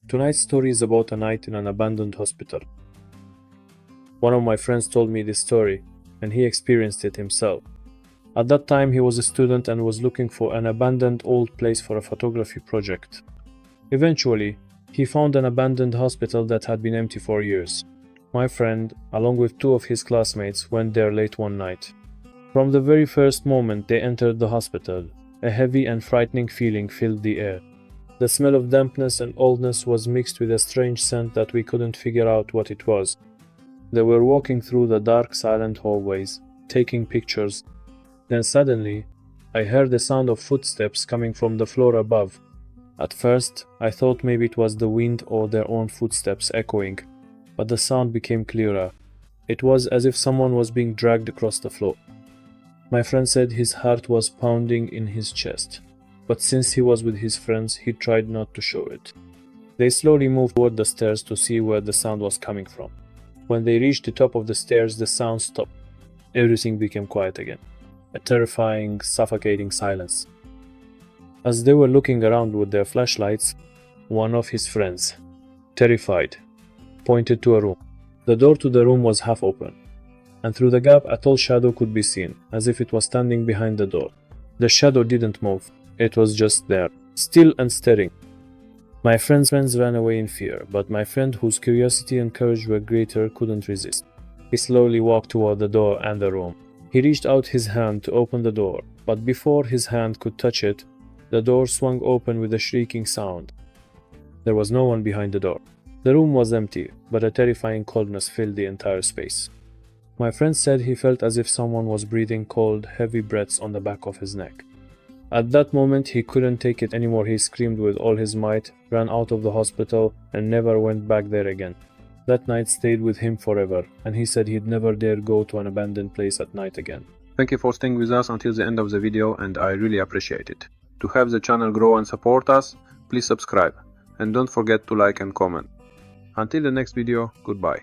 Tonight's story is about a night in an abandoned hospital. One of my friends told me this story, and he experienced it himself. At that time, he was a student and was looking for an abandoned old place for a photography project. Eventually, he found an abandoned hospital that had been empty for years. My friend, along with two of his classmates, went there late one night. From the very first moment they entered the hospital, a heavy and frightening feeling filled the air. The smell of dampness and oldness was mixed with a strange scent that we couldn't figure out what it was. They were walking through the dark, silent hallways, taking pictures. Then suddenly, I heard the sound of footsteps coming from the floor above. At first, I thought maybe it was the wind or their own footsteps echoing, but the sound became clearer. It was as if someone was being dragged across the floor. My friend said his heart was pounding in his chest, but since he was with his friends, he tried not to show it. They slowly moved toward the stairs to see where the sound was coming from. When they reached the top of the stairs, the sound stopped. Everything became quiet again. A terrifying, suffocating silence. As they were looking around with their flashlights, one of his friends, terrified, pointed to a room. The door to the room was half open, and through the gap a tall shadow could be seen, as if it was standing behind the door. The shadow didn't move, it was just there, still and staring. My friends ran away in fear, but my friend, whose curiosity and courage were greater, couldn't resist. He slowly walked toward the door and the room. He reached out his hand to open the door, but before his hand could touch it, the door swung open with a shrieking sound. There was no one behind the door. The room was empty, but a terrifying coldness filled the entire space. My friend said he felt as if someone was breathing cold, heavy breaths on the back of his neck. At that moment, he couldn't take it anymore. He screamed with all his might, ran out of the hospital, and never went back there again. That night stayed with him forever, and he said he'd never dare go to an abandoned place at night again. Thank you for staying with us until the end of the video, and I really appreciate it. To help the channel grow and support us, please subscribe, and don't forget to like and comment. Until the next video, goodbye.